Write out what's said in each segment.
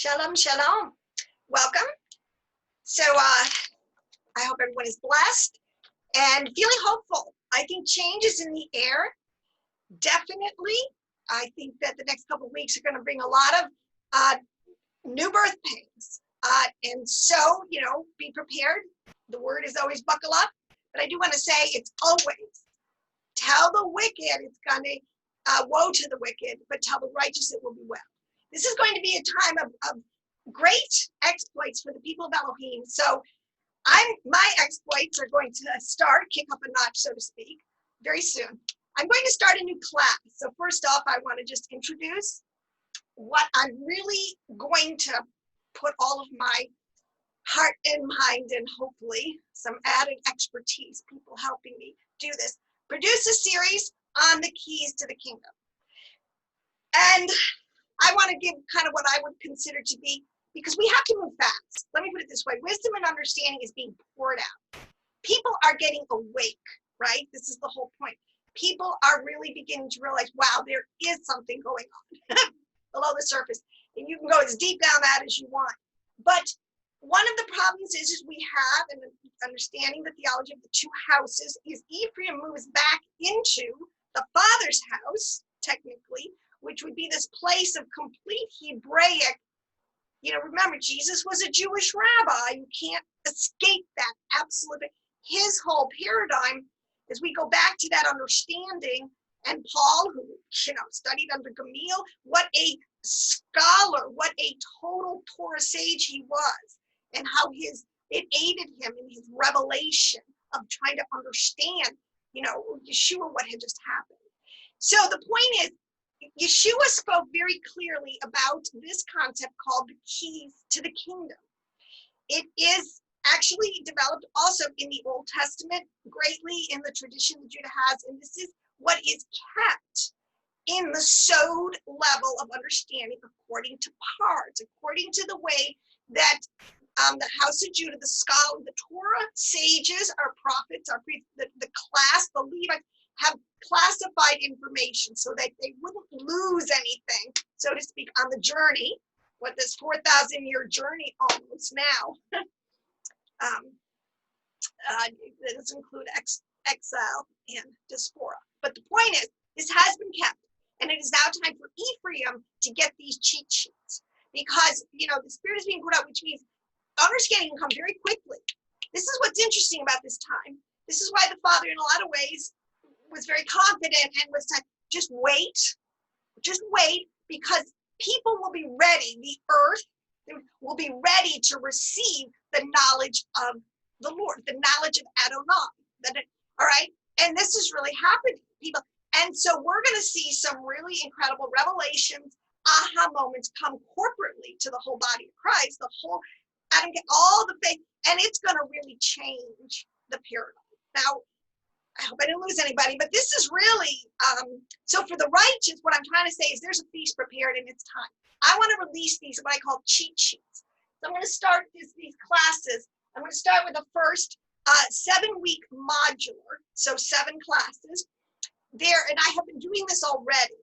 Shalom, shalom. Welcome. So I hope everyone is blessed and feeling hopeful. I think change is in the air. Definitely. I think that the next couple of weeks are going to bring a lot of new birth pains. And so, be prepared. The word is always buckle up. But I do want to say it's always tell the wicked it's going to, woe to the wicked, but tell the righteous it will be well. This is going to be a time of great exploits for the people of Elohim. So my exploits are going to kick up a notch, so to speak, very soon. I'm going to start a new class. So first off, I want to just introduce what I'm really going to put all of my heart and mind and hopefully some added expertise, people helping me do this, produce a series on the keys to the kingdom. And I want to give kind of what I would consider to be, because we have to move fast. Let me put it this way. Wisdom and understanding is being poured out. People are getting awake, right? This is the whole point. People are really beginning to realize, wow, there is something going on below the surface. And you can go as deep down that as you want. But one of the problems is we have, and understanding the theology of the two houses, is Ephraim moves back into the father's house, technically, which would be this place of complete Hebraic. Remember, Jesus was a Jewish rabbi. You can't escape that, absolutely. His whole paradigm, as we go back to that understanding, and Paul, who, studied under Gamaliel, what a scholar, what a total Torah sage he was, and how it aided him in his revelation of trying to understand, Yashua, what had just happened. So the point is, Yashua spoke very clearly about this concept called the keys to the kingdom. It is actually developed also in the Old Testament, greatly in the tradition that Judah has, and this is what is kept in the sod level of understanding according to PaRDeS, according to the way that the house of Judah, the scholar, the Torah sages, our prophets, our priests, the class, the Levites, have classified information so that they wouldn't lose anything, so to speak, on the journey, what this 4,000-year journey almost now. That does include exile and diaspora. But the point is, this has been kept, and it is now time for Ephraim to get these cheat sheets, because, the Spirit is being put out, which means understanding can come very quickly. This is what's interesting about this time. This is why the Father, in a lot of ways, was very confident and was saying, just wait, because people will be ready. The earth will be ready to receive the knowledge of the Lord, the knowledge of Adonai. All right? And this is really happening, people. And so we're going to see some really incredible revelations, aha moments come corporately to the whole body of Christ, all the faith, and it's going to really change the paradigm. Now, I hope I didn't lose anybody, but this is really, so for the righteous, what I'm trying to say is there's a feast prepared and it's time. I want to release these, what I call cheat sheets. So I'm going to start these classes. I'm going to start with the first 7-week modular, so 7 classes there, and I have been doing this already.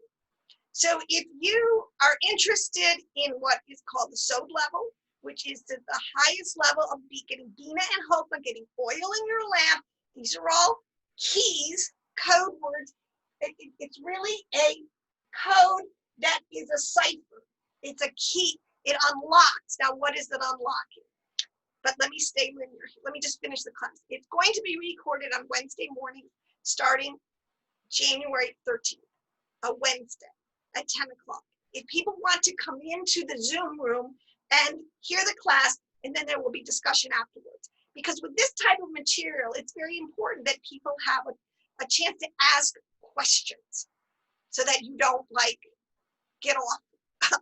So if you are interested in what is called the sod level, which is the highest level of getting Bina and Hopa, getting oil in your lamp, these are all keys, code words. It's really a code that is a cipher. It's a key. It unlocks. Now, what is it unlocking? But let me stay linear. Let me just finish the class. It's going to be recorded on Wednesday morning, starting January 13th, a Wednesday at 10 o'clock. If people want to come into the Zoom room and hear the class, and then there will be discussion afterwards. Because with this type of material, it's very important that people have a chance to ask questions so that you don't get off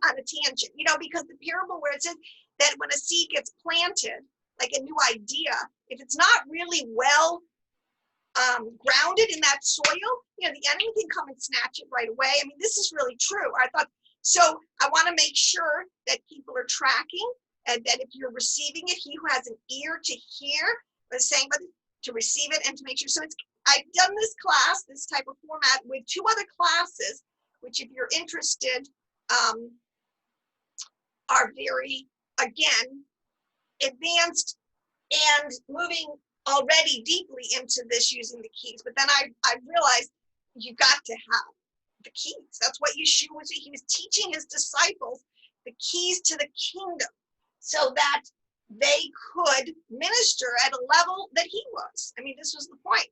on a tangent, because the parable where it says that when a seed gets planted, like a new idea, if it's not really well grounded in that soil, the enemy can come and snatch it right away. I mean, this is really true. So I want to make sure that people are tracking, and that if you're receiving it, he who has an ear to hear the same, to receive it and to make sure. So I've done this class, this type of format, with 2 other classes, which if you're interested, are are very, again, advanced and moving already deeply into this using the keys. But then I realized you got to have the keys. That's what Yeshua was. He was teaching his disciples the keys to the kingdom so that they could minister at a level that he was. I mean, this was the point.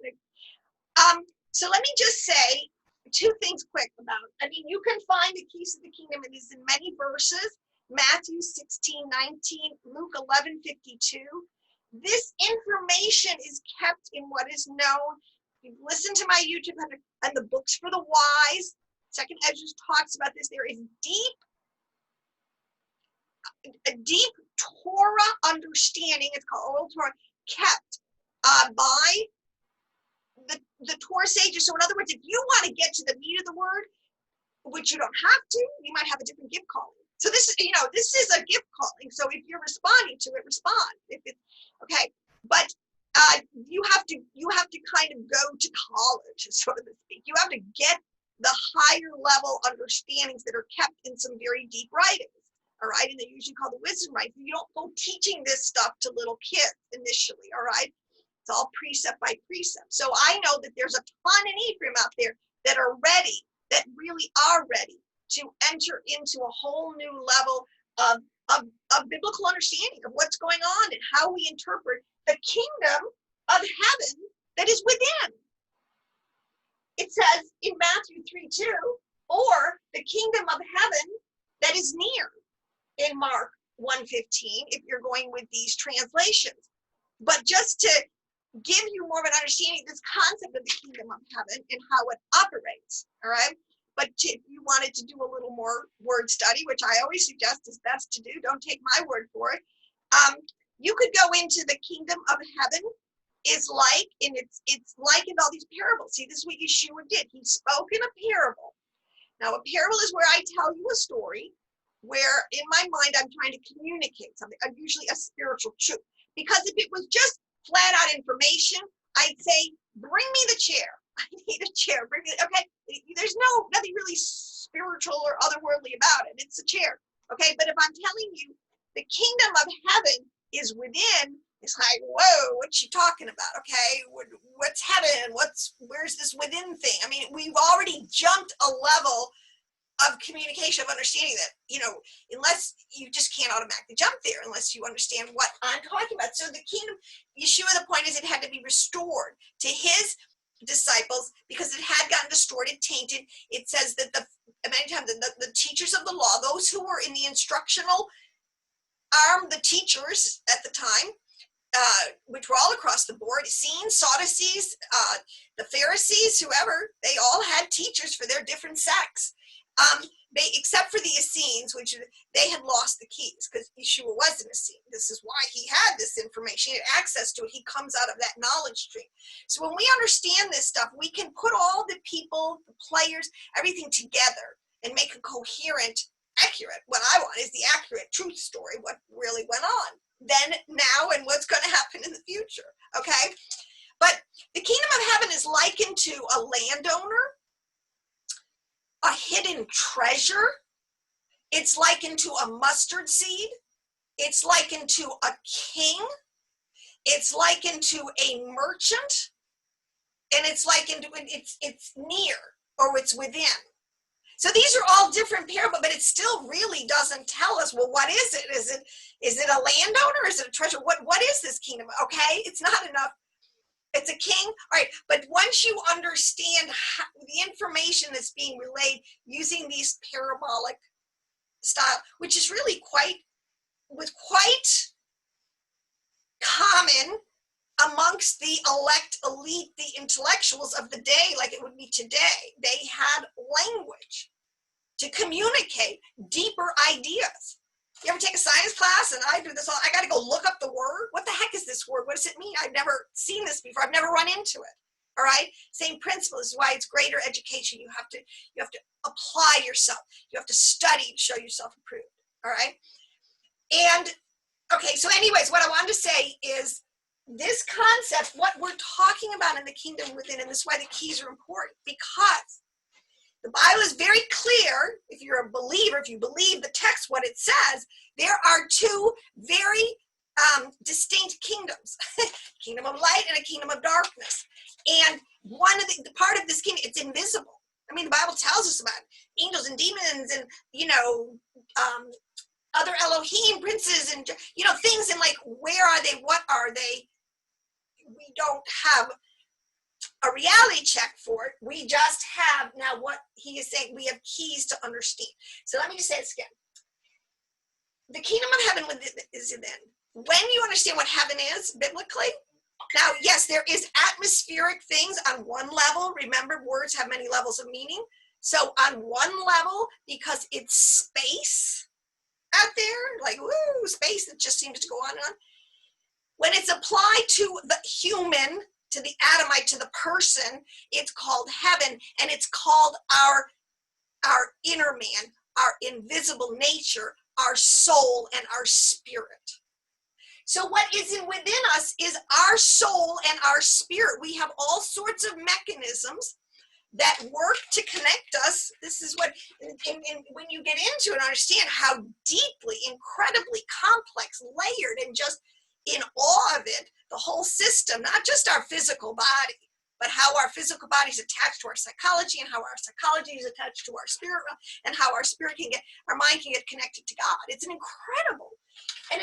So let me just say two things quick about it. I mean, you can find the keys to the kingdom. It is in many verses. Matthew 16:19, Luke 11:52. This information is kept in what is known. If you listen to my YouTube and the books for the wise, Second Ezra talks about this. There is a deep Torah understanding. It's called oral Torah, kept by the Torah sages. So in other words, if you want to get to the meat of the word, which you don't have to, you might have a different gift calling. So this is, this is a gift calling. So if you're responding to it, respond. If it's okay, but you have to kind of go to college, so to speak. You have to get the higher level understandings that are kept in some very deep writings. All right, and they're usually called the wisdom writings. You don't go teaching this stuff to little kids initially. All right, it's all precept by precept. So I know that there's a ton in Ephraim out there that are ready, that really are ready to enter into a whole new level of biblical understanding of what's going on and how we interpret the kingdom of heaven that is within. It says in Matthew 3:2, or the kingdom of heaven that is near in Mark 1:15, if you're going with these translations. But just to give you more of an understanding of this concept of the kingdom of heaven and how it operates, all right? But if you wanted to do a little more word study, which I always suggest is best to do, don't take my word for it. You could go into the kingdom of heaven is like, and it's like in all these parables. See, this is what Yeshua did. He spoke in a parable. Now, a parable is where I tell you a story where in my mind I'm trying to communicate something, usually a spiritual truth. Because if it was just flat out information, I'd say, bring me the chair. I need a chair. Bring it. Okay. There's nothing really spiritual or otherworldly about it. It's a chair. Okay. But if I'm telling you the kingdom of heaven is within, it's like, whoa, what's she talking about? Okay. What's heaven? Where's this within thing? I mean, we've already jumped a level of communication, of understanding that, unless you just can't automatically jump there unless you understand what I'm talking about. So the kingdom, Yeshua, the point is it had to be restored to his disciples because it had gotten distorted, tainted. It says that many times the teachers of the law, those who were in the instructional arm, the teachers at the time, which were all across the board, Essenes, Sadducees, the Pharisees, whoever, they all had teachers for their different sects. Except for the Essenes, which they had lost the keys because Yeshua was an Essene. This is why he had this information, he had access to it. He comes out of that knowledge stream. So when we understand this stuff, we can put all the people, the players, everything together and make a coherent, accurate. What I want is the accurate truth story, what really went on then, now, and what's going to happen in the future. Okay? But the kingdom of heaven is likened to a landowner, a hidden treasure. It's likened to a mustard seed. It's likened to a king. It's likened to a merchant. And it's likened to, it's near, or it's within. So these are all different parables, but it still really doesn't tell us, well, what is it? Is it a landowner? Is it a treasure? What is this kingdom? Okay, it's not enough. It's a king, all right, but once you understand the information that's being relayed using these parabolic style, which is really quite common amongst the elite, the intellectuals of the day, like it would be today. They had language to communicate deeper ideas. You ever take a science class, and I do this all, I got to go look up the word. What the heck is this word? What does it mean? I've never seen this before. I've never run into it. All right. Same principle. This is why it's greater education. You have to apply yourself. You have to study to show yourself approved. All right. And okay. So anyways, what I wanted to say is this concept, what we're talking about in the kingdom within, and this is why the keys are important, because the Bible is very clear. If you're a believer, if you believe the text, what it says, There are two very distinct kingdoms, kingdom of light and a kingdom of darkness. And one of the part of this kingdom, it's invisible. I mean, the Bible tells us about angels and demons and, you know, other Elohim princes and, you know, things, and like, where are they? What are they? We don't have a reality check for it. We just have now what he is saying. We have keys to understand. So let me just say this again. The kingdom of heaven is then. When you understand what heaven is biblically, now, yes, there is atmospheric things on one level. Remember, words have many levels of meaning. So on one level, because it's space out there, like, woo, space that just seems to go on and on. When it's applied to the human, to the Adamite, to the person, it's called heaven, and it's called our inner man, our invisible nature, our soul, and our spirit. So what is within us is our soul and our spirit. We have all sorts of mechanisms that work to connect us. This is what, when you get into it and understand how deeply, incredibly complex, layered, and just in awe of it, the whole system, not just our physical body, but how our physical body is attached to our psychology, and how our psychology is attached to our spirit, and how our spirit can get, our mind can get connected to God. It's an incredible. And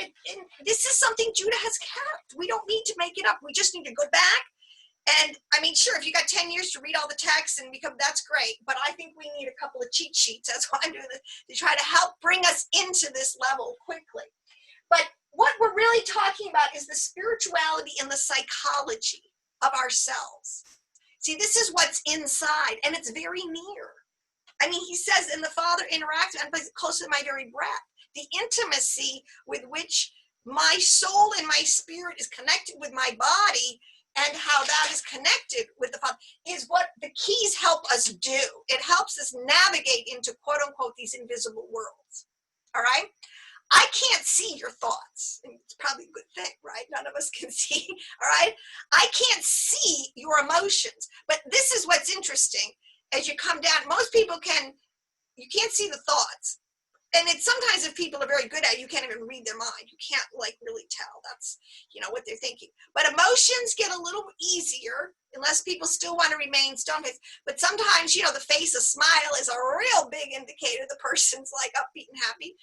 this is something Judah has kept. We don't need to make it up. We just need to go back. And I mean, sure, if you got 10 years to read all the texts and become, that's great. But I think we need a couple of cheat sheets. That's why I'm doing this, to try to help bring us into this level quickly. But what we're really talking about is the spirituality and the psychology of ourselves. See, this is what's inside, and it's very near. I mean, he says, and the Father interacts and places close to my very breath. The intimacy with which my soul and my spirit is connected with my body, and how that is connected with the Father, is what the keys help us do. It helps us navigate into, quote unquote, these invisible worlds. All right? I can't see your thoughts. It's probably a good thing, right? None of us can see, all right? I can't see your emotions. But this is what's interesting. As you come down, most people you can't see the thoughts. And it's sometimes, if people are very good at it, you can't even read their mind. You can't like really tell. That's, you know, what they're thinking. But emotions get a little easier, unless people still want to remain stone-faced. But sometimes, you know, the face, a smile is a real big indicator the person's like upbeat and happy,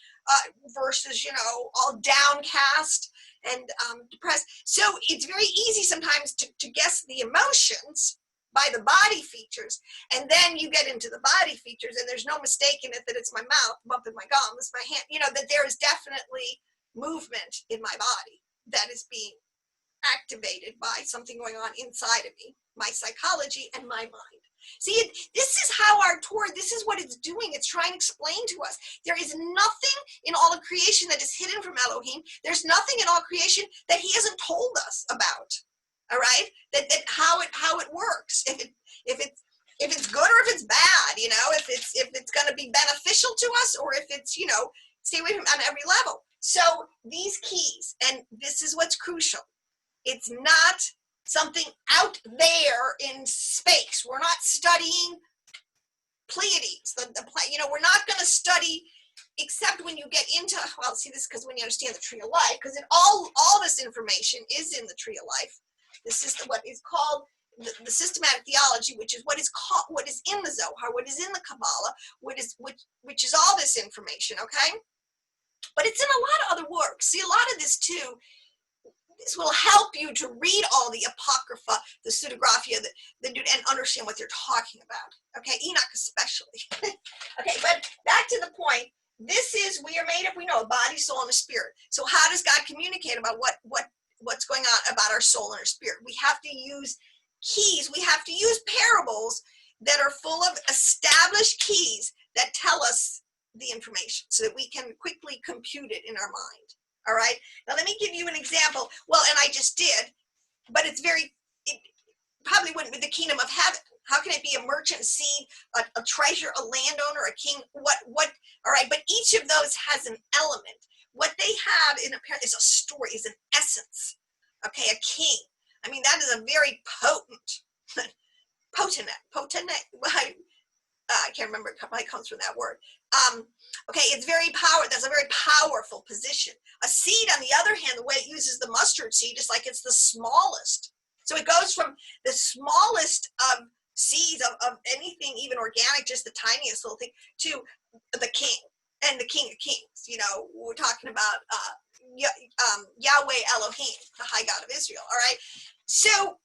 versus, you know, all downcast and depressed. So it's very easy sometimes to guess the emotions by the body features, and then you get into the body features, and there's no mistaking it that it's my mouth bumping my gums, my hand, you know, that there is definitely movement in my body that is being activated by something going on inside of me, my psychology and my mind. See, this is how our Torah, this is what it's doing. It's trying to explain to us. There is nothing in all of creation that is hidden from Elohim. There's nothing in all creation that he hasn't told us about. All right, that how it works. If it's good or if it's bad, you know, if it's going to be beneficial to us, or if it's, you know, stay away from on every level. So these keys, and this is what's crucial. It's not something out there in space. We're not studying Pleiades. You know, we're not going to study, except when you get into, well, see, this because when you understand the tree of life, because all this information is in the tree of life. This is what is called the systematic theology, which is what is in the Zohar, what is in the Kabbalah, which is all this information, okay? But it's in a lot of other works. See, a lot of this too, this will help you to read all the Apocrypha, the pseudographia, and understand what they're talking about. Okay, Enoch especially. Okay, but back to the point. This is, we are made up, we know, a body, soul, and a spirit. So how does God communicate about what's going on about our soul and our spirit? We have to use keys. We have to use parables that are full of established keys that tell us the information so that we can quickly compute it in our mind. All right. Now, let me give you an example. Well, and I just did, but it probably wouldn't be the kingdom of heaven. How can it be a merchant seed, a treasure, a landowner, a king? What? All right. But each of those has an element. What they have in a parent is a story, is an essence. Okay, a king. I mean, that is a very potent, I can't remember, it probably comes from that word. Okay, it's that's a very powerful position. A seed, on the other hand, the way it uses the mustard seed is like it's the smallest. So it goes from the smallest of seeds of anything, even organic, just the tiniest little thing, to the king and the King of Kings. You know, we're talking about Yahweh Elohim, the high God of Israel. All right. So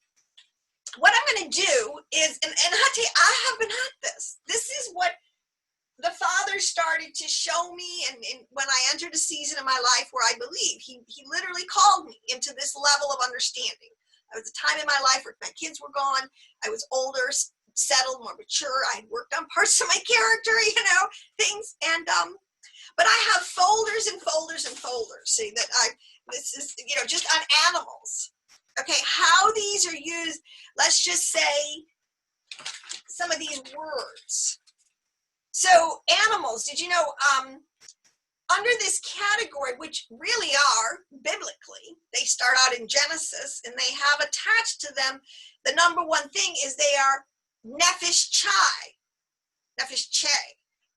what I'm going to do is, and I tell you, I haven't had this. This is what the Father started to show me, and when I entered a season in my life where I believe, he literally called me into this level of understanding. There was a time in my life where my kids were gone. I was older, settled, more mature. I had worked on parts of my character, you know, things. And but I have folders and folders and folders. See that this is, you know, just on animals. Okay, how these are used. Let's just say some of these words. So animals, did you know, under this category, which really are biblically, they start out in Genesis, and they have attached to them, the number one thing is they are nefesh chai, nefesh chai.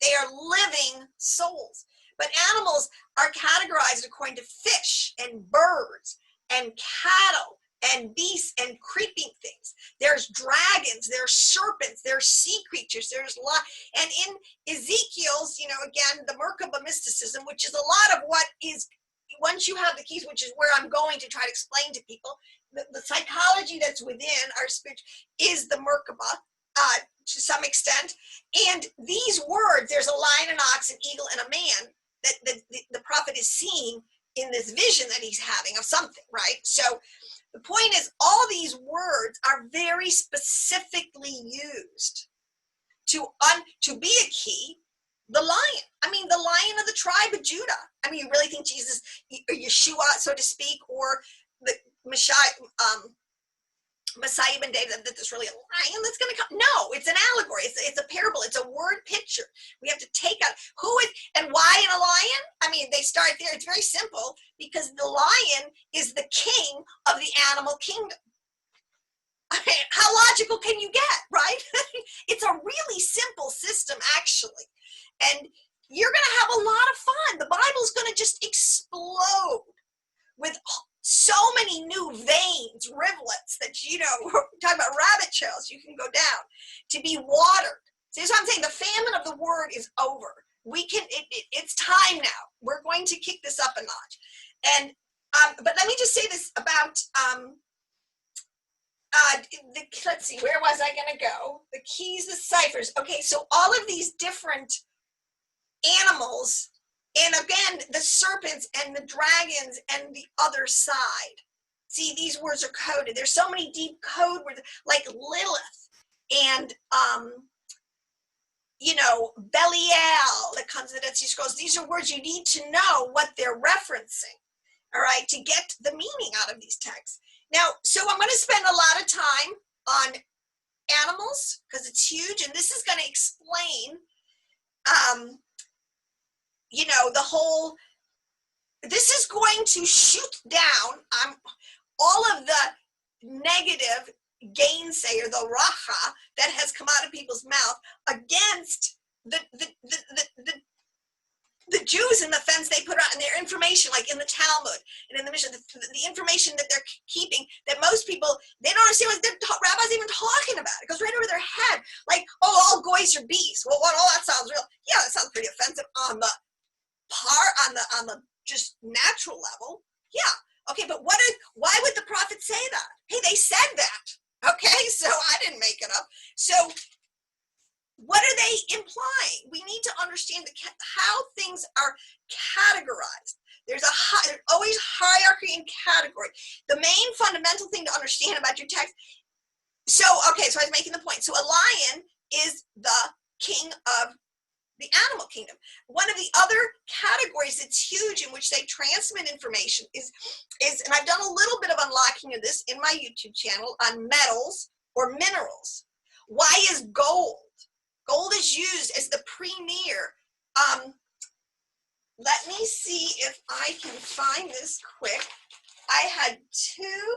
They are living souls. But animals are categorized according to fish and birds and cattle and beasts and creeping things. There's dragons, there's serpents, there's sea creatures, there's and in Ezekiel's, you know, again, the Merkaba mysticism, which is a lot of what is, once you have the keys, which is where I'm going to try to explain to people, the psychology that's within our spirit is the Merkaba to some extent. And these words, there's a lion, an ox, an eagle, and a man that the prophet is seeing in this vision that he's having of something, right? So the point is, all these words are very specifically used to be a key. The lion, I mean, the lion of the tribe of Judah. I mean, you really think Jesus, or Yashua, so to speak, or the Messiah ben David, that there's really a lion that's going to come? No, it's an allegory. It's a parable. It's a word picture. We have to take out who is and why in a lion. I mean, they start there. It's very simple, because the lion is the king of the animal kingdom. I mean, how logical can you get, right? It's a really simple system, actually. And you're going to have a lot of fun. The Bible's going to just explode with so many new veins, rivulets that, you know, we're talking about rabbit trails you can go down to be watered. See, that's what I'm saying. The famine of the word is over. We can, it's time now. We're going to kick this up a notch. And, but let me just say this about, let's see, where was I going to go? The keys, the ciphers. Okay, so all of these different animals, and again, the serpents and the dragons and the other side. See, these words are coded. There's so many deep code words, like Lilith and, you know, Belial that comes in the Dead Sea Scrolls. These are words you need to know what they're referencing, all right, to get the meaning out of these texts. Now, so I'm going to spend a lot of time on animals because it's huge, and this is going to explain, you know, the whole, this is going to shoot down all of the negative gainsayer, the racha, that has come out of people's mouth against the Jews in the fence they put out in their information, like in the Talmud and in the Mishnah, the information that they're keeping, that most people, they don't understand what their rabbis even talking about. It goes right over their head, like, oh, all goys are beasts. Well, all that sounds real. Yeah, that sounds pretty offensive on the on the just natural level. Yeah. Okay, but why would the prophet say that? Hey, they said that. Okay, so I didn't make it up. So what are they implying? We need to understand how things are categorized. There's always hierarchy and category. The main fundamental thing to understand about your text. So, okay, so I was making the point. So a lion is the king of the animal kingdom. One of the other categories that's huge in which they transmit information is, and I've done a little bit of unlocking of this in my YouTube channel on metals or minerals. Why is gold? Gold is used as the premier. Let me see if I can find this quick. I had two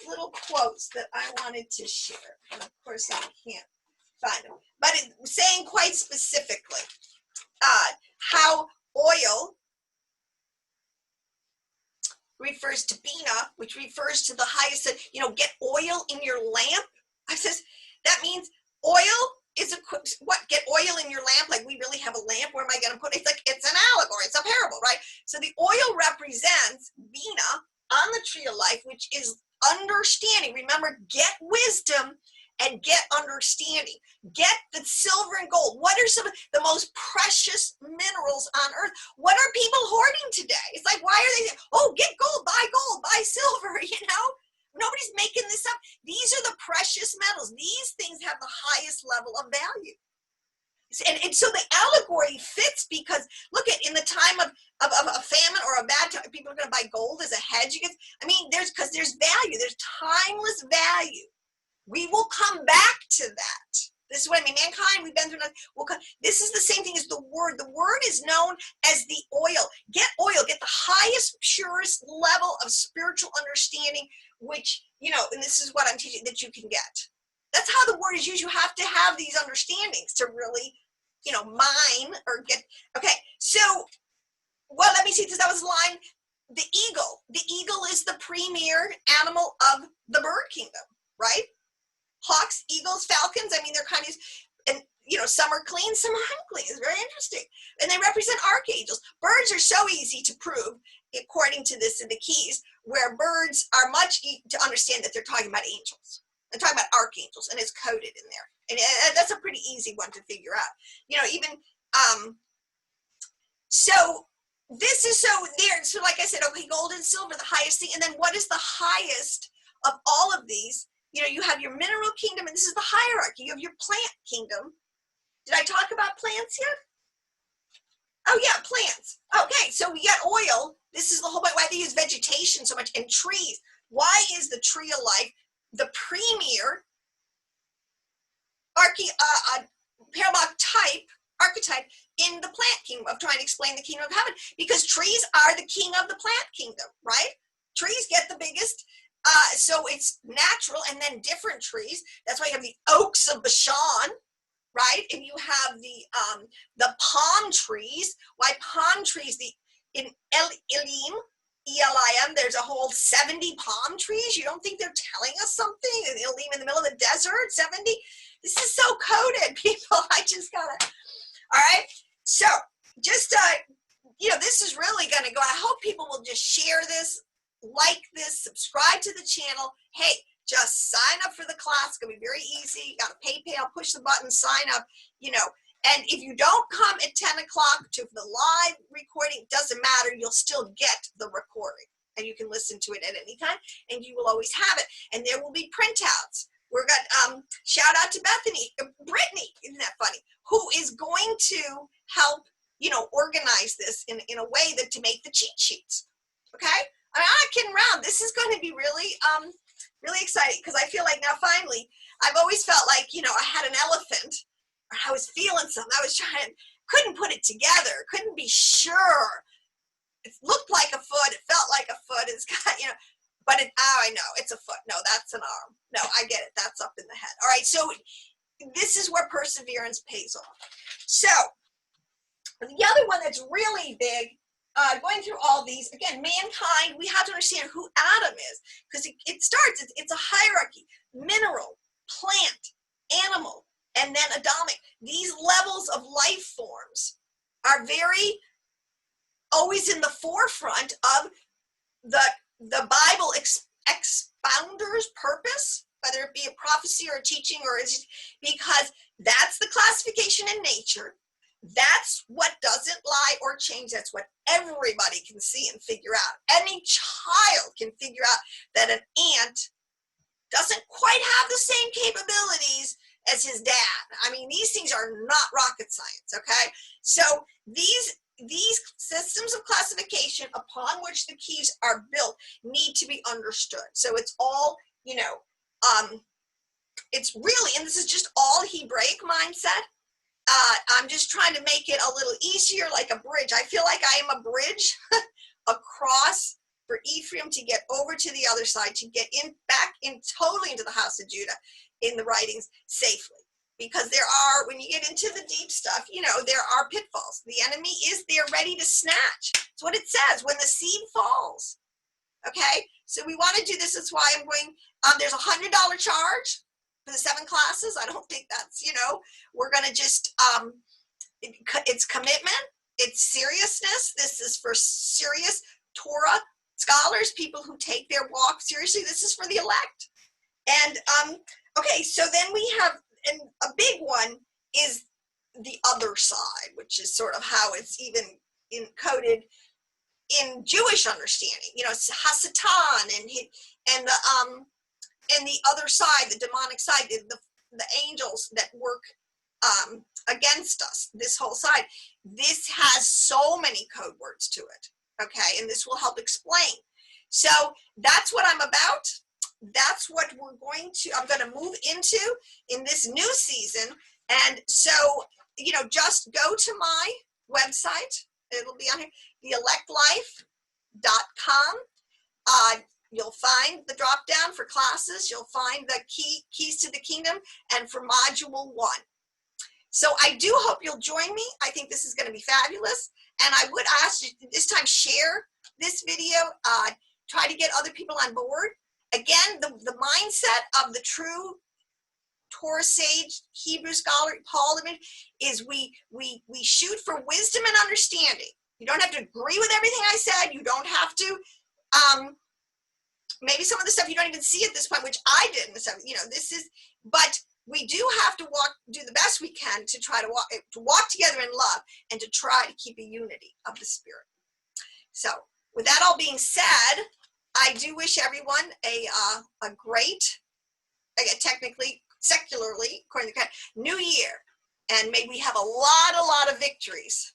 little quotes that I wanted to share, and of course I can't find them. but it's saying quite specifically how oil refers to Bina, which refers to the highest, get oil in your lamp. I says, that means oil is get oil in your lamp, like we really have a lamp, where am I going to put it? It's like, it's an allegory, it's a parable, right? So the oil represents Bina on the tree of life, which is understanding. Remember, get wisdom and get understanding. Get the silver and gold. What are some of the most precious minerals on earth? What are people hoarding today? It's like, why are they saying, oh, get gold, buy silver, Nobody's making this up. These are the precious metals. These things have the highest level of value. And so the allegory fits because, look at, in the time of a famine or a bad time, people are going to buy gold as a hedge. Because there's value. There's timeless value. We will come back to that. This is what I mean. Mankind, we've been through nothing. This is the same thing as the word. The word is known as the oil. Get oil. Get the highest, purest level of spiritual understanding, which, and this is what I'm teaching, that you can get. That's how the word is used. You have to have these understandings to really, mine or get. Okay, so, well, let me see, because that was the line. The eagle. The eagle is the premier animal of the bird kingdom, right? Hawks, eagles, falcons, they're kind of, and some are clean, some are unclean. It's very interesting. And they represent archangels. Birds are so easy to prove, according to this in the keys, where birds are much to understand that they're talking about angels. They're talking about archangels, and it's coded in there. And that's a pretty easy one to figure out. So this is so there. So like I said, okay, gold and silver, the highest thing. And then what is the highest of all of these? You have your mineral kingdom, and this is the hierarchy. You have your plant kingdom. Did I talk about plants yet? Oh yeah, plants. Okay, so we got oil. This is the whole point why they use vegetation so much, and trees. Why is the tree of life the premier archetype in the plant kingdom of trying to explain the kingdom of heaven? Because trees are the king of the plant kingdom, right? Trees get the biggest. So it's natural, and then different trees. That's why you have the oaks of Bashan, right? And you have the palm trees. Why palm trees? In Elim, E-L-I-M, there's a whole 70 palm trees. You don't think they're telling us something? In Elim, in the middle of the desert, 70? This is so coded, people. I just gotta. All right. So just this is really gonna go. I hope people will just share this, like this, subscribe to the channel. Hey, just sign up for the class. It's gonna be very easy. You got a PayPal, push the button, sign up, and if you don't come at 10 o'clock to the live recording, it doesn't matter. You'll still get the recording, and you can listen to it at any time, and you will always have it. And there will be printouts. We're got shout out to Brittany, isn't that funny? Who is going to help, organize this in a way that to make the cheat sheets. Okay. I'm not kidding around. This is going to be really, really exciting, because I feel like now finally, I've always felt like, I had an elephant, or I was feeling something. I was couldn't put it together, couldn't be sure. It looked like a foot. It felt like a foot. It's got, but I know it's a foot. No, that's an arm. No, I get it. That's up in the head. All right. So this is where perseverance pays off. So the other one that's really big, going through all these, again, mankind, we have to understand who Adam is, because it starts, it's a hierarchy: mineral, plant, animal, and then Adamic. These levels of life forms are very always in the forefront of the Bible expounder's purpose, whether it be a prophecy or a teaching, because that's the classification in nature. That's what doesn't lie or change. That's what everybody can see and figure out. Any child can figure out that an ant doesn't quite have the same capabilities as his dad. These things are not rocket science, okay? So these systems of classification upon which the keys are built need to be understood. So it's all, it's really, and this is just all Hebraic mindset. I'm just trying to make it a little easier, like a bridge. I feel like I am a bridge across for Ephraim to get over to the other side, to get back totally into the house of Judah in the writings safely. because there are, when you get into the deep stuff, you know, there are pitfalls. The enemy is there ready to snatch. That's what it says, when the seed falls. Okay, so we want to do this. That's why I'm going, there's a $100 charge for the 7 classes. I don't think that's, you know, we're going to just, it's commitment, it's seriousness. This is for serious Torah scholars, people who take their walk seriously. This is for the elect. And okay, so then we have, and a big one is the other side, which is sort of how it's even encoded in Jewish understanding. You know, it's Hasatan and the other side, the demonic side, the angels that work against us. This whole side. This has so many code words to it. Okay, and this will help explain. So that's what I'm about. That's what I'm going to move into in this new season. And so, you know, just go to my website. It'll be on here, theelectlife.com. You'll find the drop down for classes. You'll find the keys to the kingdom and for module 1. So I do hope you'll join me. I think this is going to be fabulous. And I would ask you this time, share this video, try to get other people on board. Again, the mindset of the true Torah sage, Hebrew scholar, Paul, is we shoot for wisdom and understanding. You don't have to agree with everything I said. You don't have to, maybe some of the stuff you don't even see at this point, which I didn't. So, you know, this is, but we do have to do the best we can to try to walk together in love and to try to keep a unity of the spirit. So with that all being said, I do wish everyone a great, technically, secularly, according to God, new year. And may we have a lot of victories.